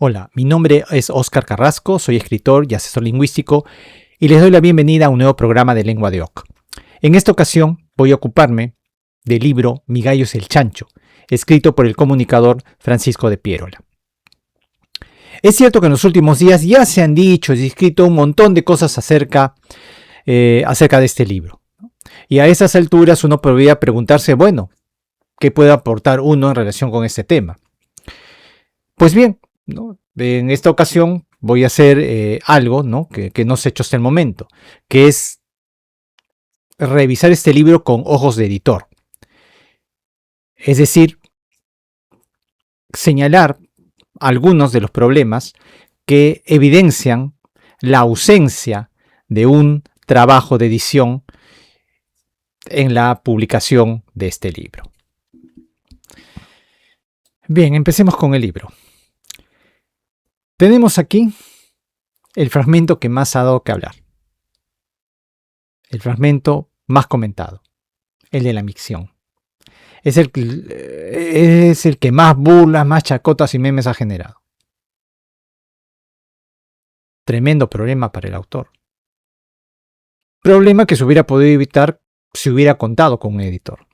Hola, mi nombre es Óscar Carrasco, soy escritor y asesor lingüístico y les doy la bienvenida a un nuevo programa de Lengua de Oc. En esta ocasión voy a ocuparme del libro Mi gallo es el chancho, escrito por el comunicador Francisco de Pierola. Es cierto que en los últimos días ya se han dicho y escrito un montón de cosas acerca de este libro. Y a esas alturas uno podría preguntarse, bueno, ¿qué puede aportar uno en relación con este tema? Pues bien, ¿no? En esta ocasión voy a hacer algo, ¿no? que no se ha hecho hasta el momento, que es revisar este libro con ojos de editor. Es decir, señalar algunos de los problemas que evidencian la ausencia de un trabajo de edición en la publicación de este libro. Bien, empecemos con el libro. Tenemos aquí el fragmento que más ha dado que hablar, el fragmento más comentado, el de la micción. Es el que más burlas, más chacotas y memes ha generado. Tremendo problema para el autor. Problema que se hubiera podido evitar si hubiera contado con un editor.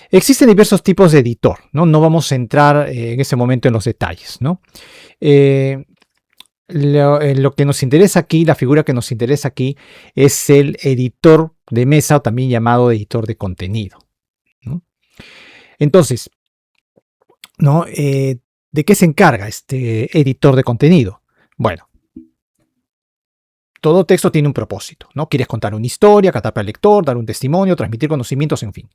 Existen diversos tipos de editor, ¿no? No vamos a entrar en ese momento en los detalles, ¿no? Lo que nos interesa aquí, la figura que nos interesa aquí, es el editor de mesa o también llamado editor de contenido, ¿no? Entonces, ¿no? ¿De qué se encarga este editor de contenido? Bueno, todo texto tiene un propósito, ¿no? Quieres contar una historia, captar al lector, dar un testimonio, transmitir conocimientos, en fin.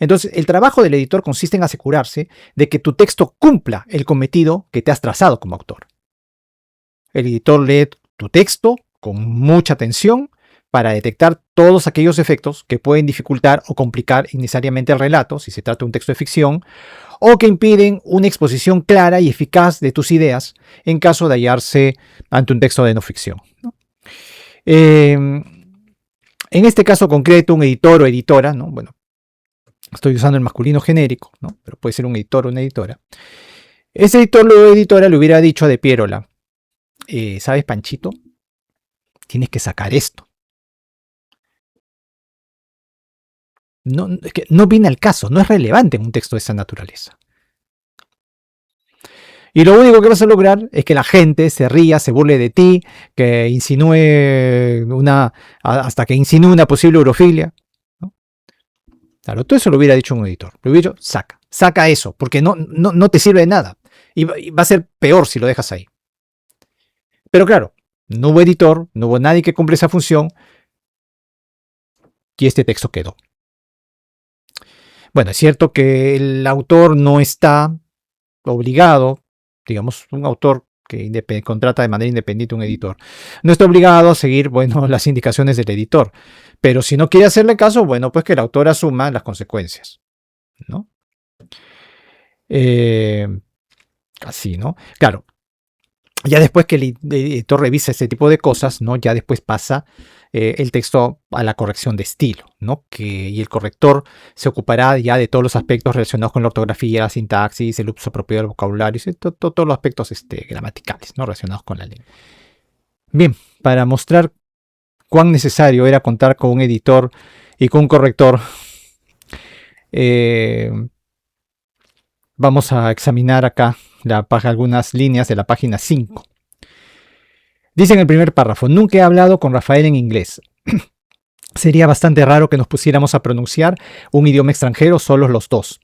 Entonces, el trabajo del editor consiste en asegurarse de que tu texto cumpla el cometido que te has trazado como autor. El editor lee tu texto con mucha atención para detectar todos aquellos efectos que pueden dificultar o complicar innecesariamente el relato, si se trata de un texto de ficción, o que impiden una exposición clara y eficaz de tus ideas en caso de hallarse ante un texto de no ficción, ¿no? En este caso concreto, un editor o editora, ¿no? Bueno, estoy usando el masculino genérico, ¿no? Pero puede ser un editor o una editora. Ese editor o editora le hubiera dicho a De Pierola, ¿sabes, Panchito? Tienes que sacar esto. No, es que no viene al caso, no es relevante en un texto de esa naturaleza. Y lo único que vas a lograr es que la gente se ría, se burle de ti, que insinúe hasta que insinúe una posible eurofilia, ¿no? Claro, todo eso lo hubiera dicho un editor. Lo hubiera dicho, saca eso, porque no te sirve de nada. Y va a ser peor si lo dejas ahí. Pero claro, no hubo editor, no hubo nadie que cumple esa función, y este texto quedó. Bueno, es cierto que el autor no está obligado, digamos, un autor que contrata de manera independiente un editor, no está obligado a seguir, bueno, las indicaciones del editor. Pero si no quiere hacerle caso, bueno, pues que el autor asuma las consecuencias, ¿no? Eh, Así, ¿no? Claro, ya después que el editor revisa ese tipo de cosas, ¿no? Ya después pasa el texto a la corrección de estilo, ¿no? Y el corrector se ocupará ya de todos los aspectos relacionados con la ortografía, la sintaxis, el uso propio del vocabulario, todos los aspectos gramaticales, ¿no? Relacionados con la lengua. Bien, para mostrar cuán necesario era contar con un editor y con un corrector, eh, vamos a examinar acá algunas líneas de la página 5. Dice en el primer párrafo, nunca he hablado con Rafael en inglés. Sería bastante raro que nos pusiéramos a pronunciar un idioma extranjero solos los dos,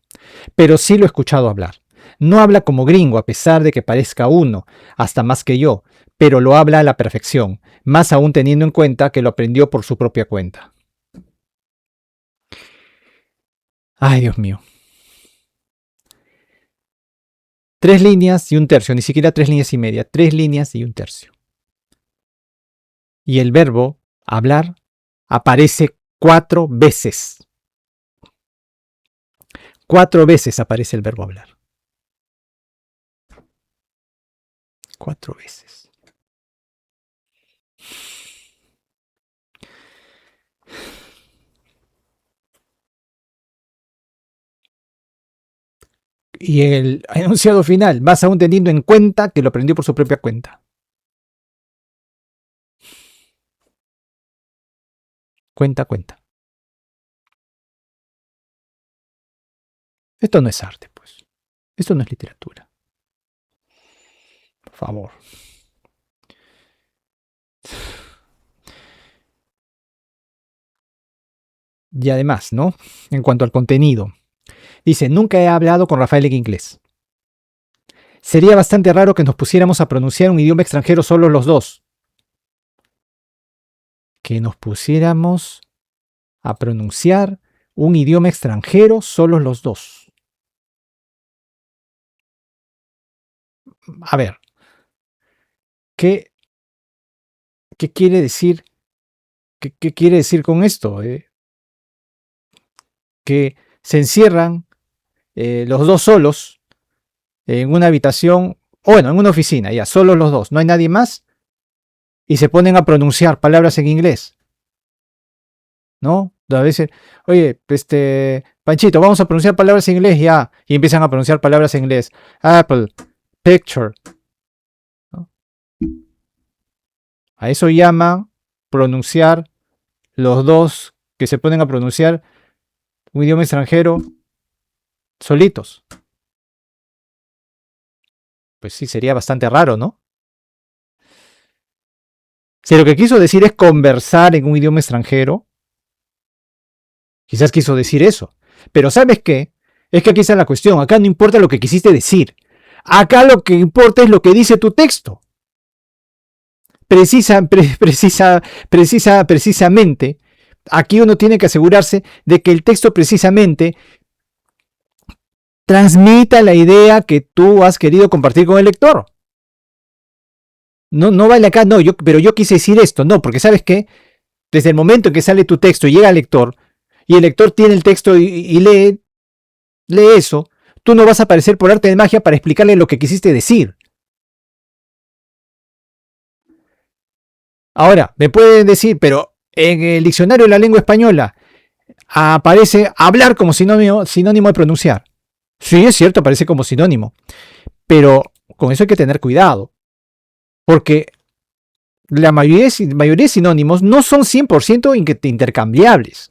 pero sí lo he escuchado hablar. No habla como gringo a pesar de que parezca uno, hasta más que yo, pero lo habla a la perfección, más aún teniendo en cuenta que lo aprendió por su propia cuenta. Ay, Dios mío. 3 líneas y un tercio, ni siquiera 3 líneas y media, 3 líneas y un tercio. Y el verbo hablar aparece 4 veces. 4 veces aparece el verbo hablar. 4 veces. Y el enunciado final, más aún teniendo en cuenta que lo aprendió por su propia cuenta. Cuenta. Esto no es arte, pues. Esto no es literatura. Por favor. Y además, ¿no? En cuanto al contenido. Dice, nunca he hablado con Rafael en inglés. Sería bastante raro que nos pusiéramos a pronunciar un idioma extranjero solo los dos. Que nos pusiéramos a pronunciar un idioma extranjero solo los dos. A ver, ¿qué quiere decir? ¿Qué quiere decir con esto? Que se encierran los dos solos en una habitación, o bueno, en una oficina, ya, solos los dos, no hay nadie más, y se ponen a pronunciar palabras en inglés, ¿no? A veces, oye, Panchito, vamos a pronunciar palabras en inglés ya, y empiezan a pronunciar palabras en inglés. Apple, picture, ¿no? A eso llama pronunciar los dos que se ponen a pronunciar un idioma extranjero solitos. Pues sí, sería bastante raro, ¿no? Si lo que quiso decir es conversar en un idioma extranjero, quizás quiso decir eso. Pero ¿sabes qué? Es que aquí está la cuestión. Acá no importa lo que quisiste decir. Acá lo que importa es lo que dice tu texto. Precisamente, aquí uno tiene que asegurarse de que el texto precisamente transmita la idea que tú has querido compartir con el lector. No vale acá, no, pero yo quise decir esto, no, porque ¿sabes qué? Desde el momento en que sale tu texto y llega al lector, y el lector tiene el texto y lee eso, tú no vas a aparecer por arte de magia para explicarle lo que quisiste decir. Ahora, me pueden decir, pero en el diccionario de la lengua española aparece hablar como sinónimo de pronunciar. Sí, es cierto, aparece como sinónimo, pero con eso hay que tener cuidado, porque la mayoría de sinónimos no son 100% intercambiables.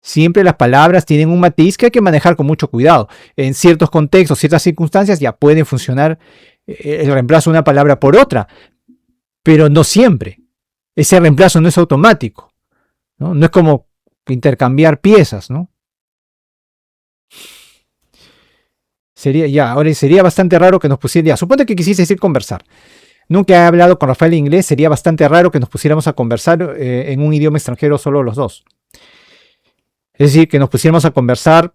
Siempre las palabras tienen un matiz que hay que manejar con mucho cuidado. En ciertos contextos, ciertas circunstancias ya pueden funcionar el reemplazo de una palabra por otra, pero no siempre. Ese reemplazo no es automático, ¿no? No es como intercambiar piezas, ¿no? Ahora sería bastante raro que nos pusiera, suponte que quisiste decir conversar. Nunca he hablado con Rafael en inglés, sería bastante raro que nos pusiéramos a conversar en un idioma extranjero solo los dos. Es decir, que nos pusiéramos a conversar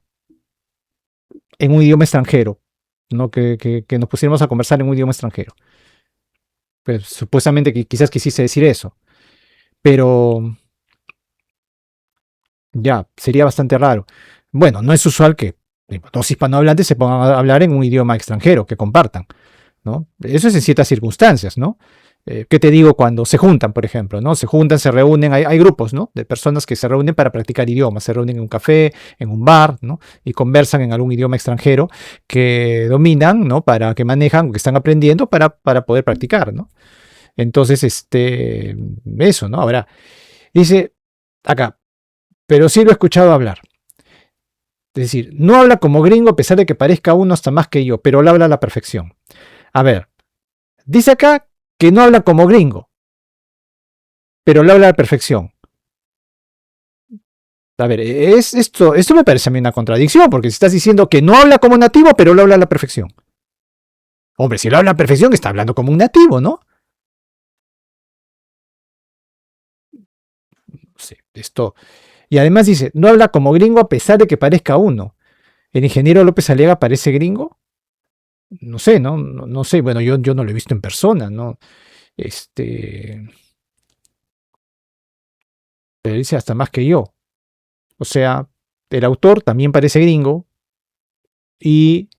en un idioma extranjero, ¿no? Que nos pusiéramos a conversar en un idioma extranjero. Pues supuestamente quizás quisiste decir eso, pero ya, sería bastante raro. Bueno, no es usual que dos hispanohablantes se pongan a hablar en un idioma extranjero, que compartan, ¿no? Eso es en ciertas circunstancias, ¿no? ¿Qué te digo cuando se juntan, por ejemplo, ¿no? Se juntan, se reúnen, hay grupos, ¿no? De personas que se reúnen para practicar idiomas, se reúnen en un café, en un bar, ¿no? Y conversan en algún idioma extranjero que dominan, ¿no? Para que manejan, que están aprendiendo para poder practicar, ¿no? Entonces, eso, ¿no? Ahora, dice acá, pero sí lo he escuchado hablar. Es decir, no habla como gringo a pesar de que parezca uno hasta más que yo, pero lo habla a la perfección. A ver, dice acá que no habla como gringo, pero lo habla a la perfección. A ver, esto me parece a mí una contradicción, porque si estás diciendo que no habla como nativo, pero lo habla a la perfección. Hombre, si lo habla a la perfección, está hablando como un nativo, ¿no? Sí, esto. Y además dice, no habla como gringo a pesar de que parezca uno. ¿El ingeniero López Aliaga parece gringo? No sé, no sé. Bueno, yo no lo he visto en persona, ¿no? Pero dice hasta más que yo. O sea, el autor también parece gringo y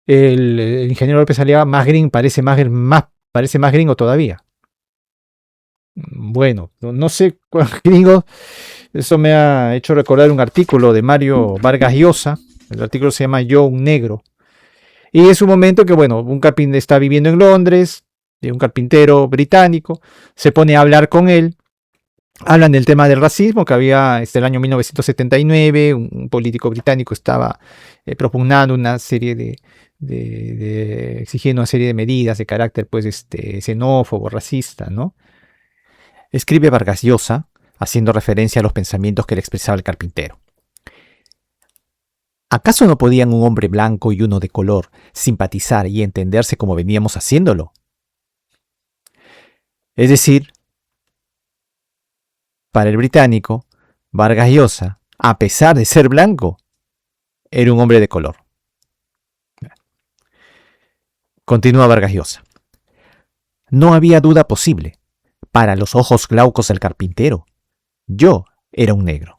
el ingeniero López Aliaga parece más gringo todavía. Bueno, no sé cuál gringo. Eso me ha hecho recordar un artículo de Mario Vargas Llosa. El artículo se llama Yo, un negro. Y es un momento que, bueno, un carpintero está viviendo en Londres, un carpintero británico, se pone a hablar con él. Hablan del tema del racismo que había el año 1979, un político británico estaba propugnando una serie exigiendo una serie de medidas de carácter pues xenófobo, racista, ¿no? Escribe Vargas Llosa, haciendo referencia a los pensamientos que le expresaba el carpintero. ¿Acaso no podían un hombre blanco y uno de color simpatizar y entenderse como veníamos haciéndolo? Es decir, para el británico, Vargas Llosa, a pesar de ser blanco, era un hombre de color. Continúa Vargas Llosa. No había duda posible. Para los ojos glaucos del carpintero, yo era un negro.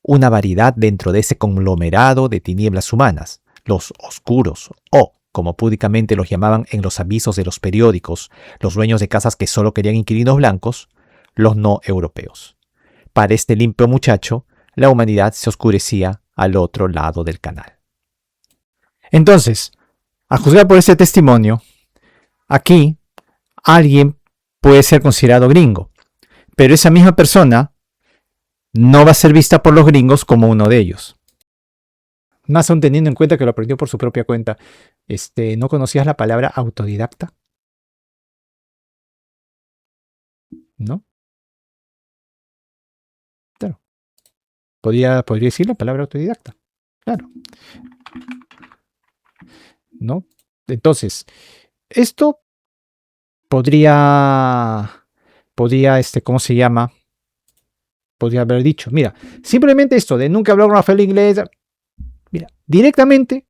Una variedad dentro de ese conglomerado de tinieblas humanas, los oscuros, o, como púdicamente los llamaban en los avisos de los periódicos, los dueños de casas que solo querían inquilinos blancos, los no europeos. Para este limpio muchacho, la humanidad se oscurecía al otro lado del canal. Entonces, a juzgar por ese testimonio, aquí alguien puede ser considerado gringo, pero esa misma persona no va a ser vista por los gringos como uno de ellos. Más aún teniendo en cuenta que lo aprendió por su propia cuenta. ¿No conocías la palabra autodidacta? ¿No? Claro. Podría decir la palabra autodidacta. Claro. ¿No? Entonces, esto podría, ¿cómo se llama? Podría haber dicho, mira, simplemente esto de nunca hablar Rafael inglés, mira, directamente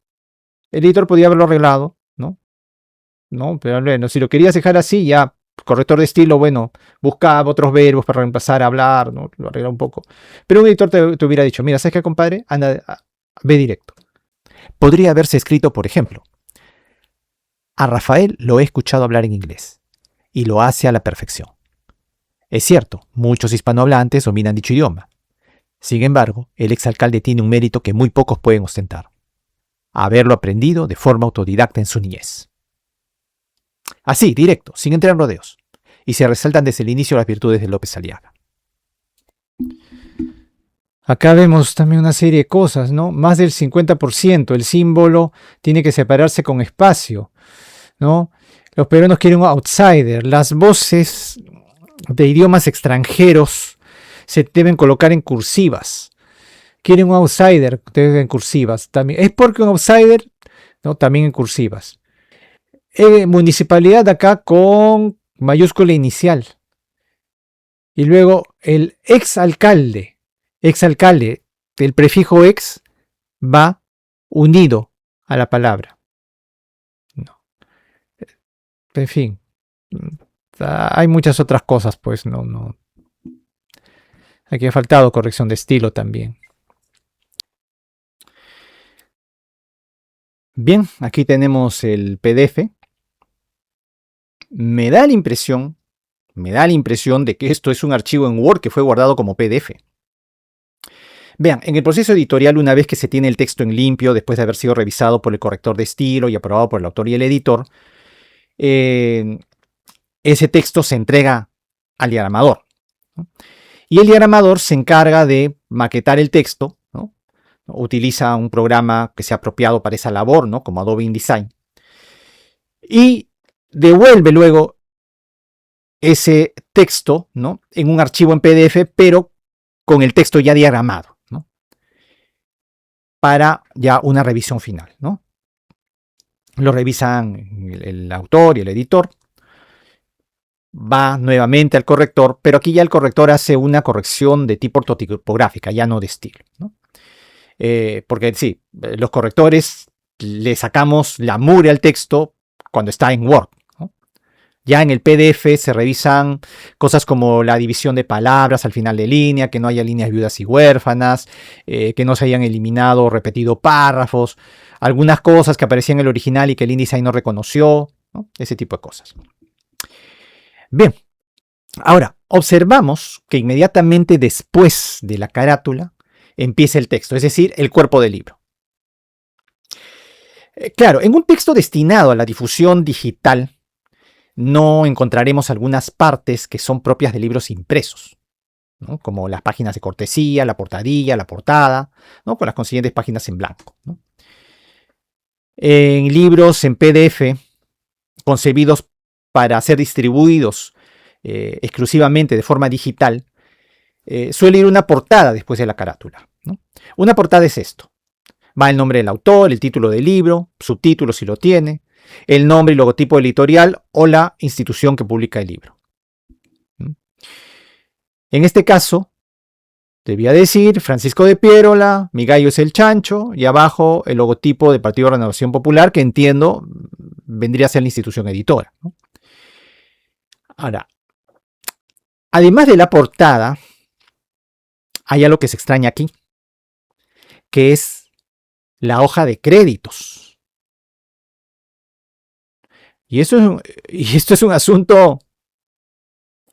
el editor podría haberlo arreglado, ¿no? ¿No? Pero bueno, si lo querías dejar así, ya, corrector de estilo, bueno, buscaba otros verbos para reemplazar a hablar, ¿no? Lo arregla un poco. Pero un editor te hubiera dicho, mira, ¿sabes qué, compadre? Anda, ve directo. Podría haberse escrito, por ejemplo, a Rafael lo he escuchado hablar en inglés, y lo hace a la perfección. Es cierto, muchos hispanohablantes dominan dicho idioma. Sin embargo, el exalcalde tiene un mérito que muy pocos pueden ostentar: haberlo aprendido de forma autodidacta en su niñez. Así, directo, sin entrar en rodeos. Y se resaltan desde el inicio las virtudes de López Aliaga. Acá vemos también una serie de cosas, ¿no? Más del 50%, el símbolo tiene que separarse con espacio, ¿no? Los peruanos quieren un outsider. Las voces de idiomas extranjeros se deben colocar en cursivas. Quieren un outsider en cursivas también. Es porque un outsider, ¿no? También en cursivas. Municipalidad acá con mayúscula inicial. Y luego el exalcalde. Exalcalde. El prefijo ex va unido a la palabra. No. En fin. Hay muchas otras cosas, pues no. Aquí ha faltado corrección de estilo también. Bien, aquí tenemos el PDF. Me da la impresión de que esto es un archivo en Word que fue guardado como PDF. Vean, en el proceso editorial, una vez que se tiene el texto en limpio, después de haber sido revisado por el corrector de estilo y aprobado por el autor y el editor, ese texto se entrega al diagramador, ¿no? Y el diagramador se encarga de maquetar el texto, ¿no? Utiliza un programa que sea apropiado para esa labor, ¿no? Como Adobe InDesign. Y devuelve luego ese texto, ¿no? En un archivo en PDF, pero con el texto ya diagramado, ¿no? Para ya una revisión final, ¿no? Lo revisan el autor y el editor. Va nuevamente al corrector, pero aquí ya el corrector hace una corrección de tipo ortotipográfica, ya no de estilo, ¿no? Porque sí, los correctores le sacamos la mugre al texto cuando está en Word, ¿no? Ya en el PDF se revisan cosas como la división de palabras al final de línea, que no haya líneas viudas y huérfanas, que no se hayan eliminado o repetido párrafos, algunas cosas que aparecían en el original y que el InDesign no reconoció, ¿no? Ese tipo de cosas. Bien, ahora observamos que inmediatamente después de la carátula empieza el texto, es decir, el cuerpo del libro. Claro, en un texto destinado a la difusión digital no encontraremos algunas partes que son propias de libros impresos, ¿no? Como las páginas de cortesía, la portadilla, la portada, ¿no? Con las consiguientes páginas en blanco, ¿no? En libros en PDF concebidos para ser distribuidos exclusivamente de forma digital, suele ir una portada después de la carátula, ¿no? Una portada es esto. Va el nombre del autor, el título del libro, subtítulos si lo tiene, el nombre y logotipo editorial o la institución que publica el libro. En este caso, debía decir Francisco de Piérola, mi gallo es el chancho, y abajo el logotipo del Partido de Renovación Popular, que entiendo vendría a ser la institución editora, ¿no? Ahora, además de la portada, hay algo que se extraña aquí, que es la hoja de créditos. Y esto es un asunto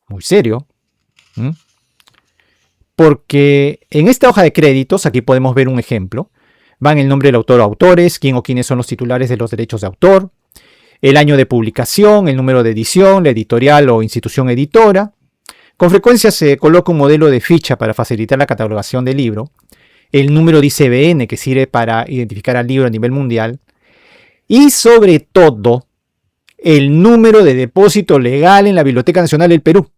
muy serio, ¿m? Porque en esta hoja de créditos, aquí podemos ver un ejemplo, van el nombre del autor o autores, quién o quiénes son los titulares de los derechos de autor, el año de publicación, el número de edición, la editorial o institución editora. Con frecuencia se coloca un modelo de ficha para facilitar la catalogación del libro, el número de ISBN que sirve para identificar al libro a nivel mundial y sobre todo el número de depósito legal en la Biblioteca Nacional del Perú.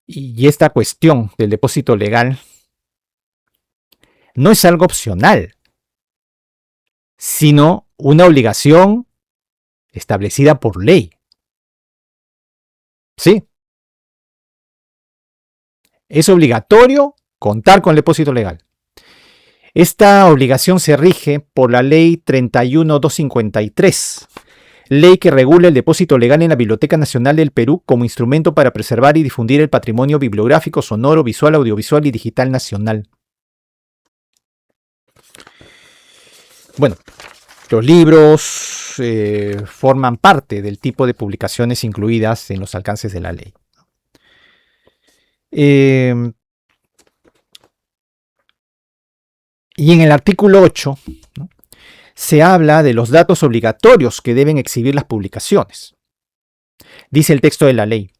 Y esta cuestión del depósito legal no es algo opcional, sino una obligación establecida por ley. Sí. Es obligatorio contar con el depósito legal. Esta obligación se rige por la Ley 31253, ley que regula el depósito legal en la Biblioteca Nacional del Perú como instrumento para preservar y difundir el patrimonio bibliográfico, sonoro, visual, audiovisual y digital nacional. Bueno, los libros forman parte del tipo de publicaciones incluidas en los alcances de la ley. Y en el artículo 8, ¿no?, se habla de los datos obligatorios que deben exhibir las publicaciones. Dice el texto de la ley.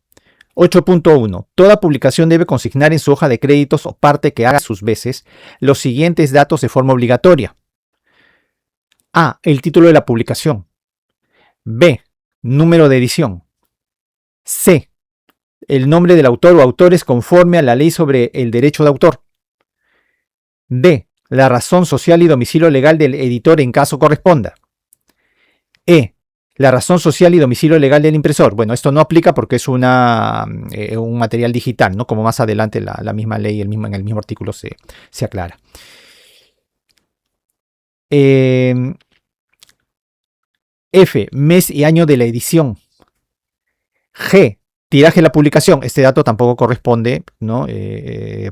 8.1. Toda publicación debe consignar en su hoja de créditos o parte que haga sus veces los siguientes datos de forma obligatoria. A. El título de la publicación. B. Número de edición. C. El nombre del autor o autores conforme a la ley sobre el derecho de autor. D. La razón social y domicilio legal del editor en caso corresponda. E. La razón social y domicilio legal del impresor. Bueno, esto no aplica porque es un material digital, ¿no? Como más adelante la misma ley en el mismo artículo se aclara. F. Mes y año de la edición. G. Tiraje de la publicación. Este dato tampoco corresponde, ¿no?,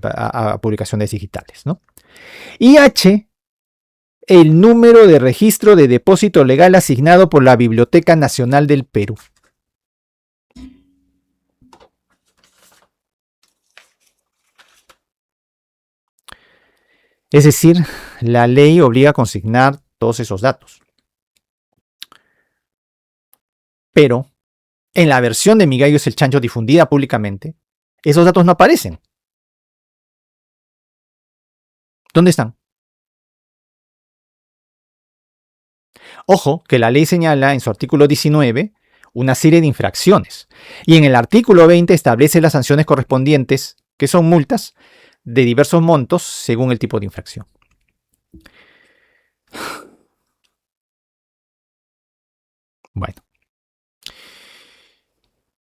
a publicaciones digitales, ¿no? Y H. El número de registro de depósito legal asignado por la Biblioteca Nacional del Perú. Es decir, la ley obliga a consignar todos esos datos. Pero en la versión de Mi gallo es el chancho difundida públicamente, esos datos no aparecen. ¿Dónde están? Ojo, que la ley señala en su artículo 19 una serie de infracciones y en el artículo 20 establece las sanciones correspondientes, que son multas de diversos montos según el tipo de infracción.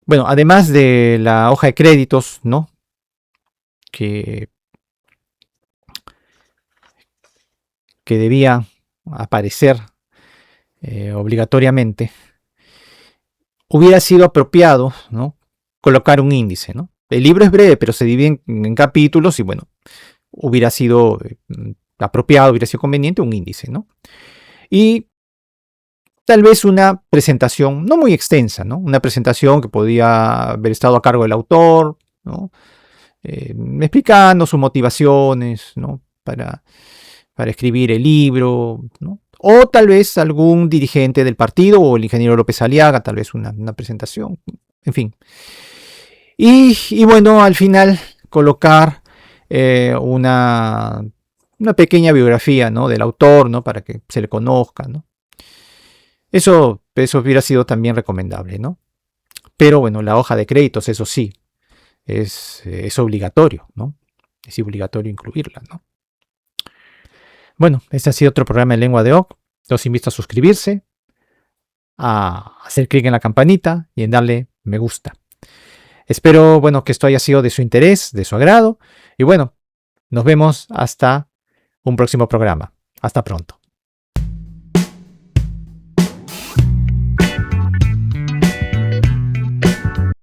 Bueno, además de la hoja de créditos, ¿no?, que debía aparecer obligatoriamente, hubiera sido apropiado, ¿no?, colocar un índice, ¿no? El libro es breve, pero se divide en capítulos y bueno, hubiera sido apropiado, hubiera sido conveniente un índice, ¿no? Y tal vez una presentación no muy extensa, ¿no? Una presentación que podía haber estado a cargo del autor, ¿no? Explicando sus motivaciones, ¿no? Para escribir el libro, ¿no? O tal vez algún dirigente del partido o el ingeniero López Aliaga, tal vez una presentación, en fin. Y bueno, al final colocar una pequeña biografía, ¿no? Del autor, ¿no? Para que se le conozca, ¿no? Eso hubiera sido también recomendable, ¿no? Pero bueno, la hoja de créditos, eso sí, es obligatorio, ¿no? Es obligatorio incluirla, ¿no? Bueno, este ha sido otro programa de Lengua de Oc. Los invito a suscribirse, a hacer clic en la campanita y en darle me gusta. Espero, bueno, que esto haya sido de su interés, de su agrado. Y bueno, nos vemos hasta un próximo programa. Hasta pronto.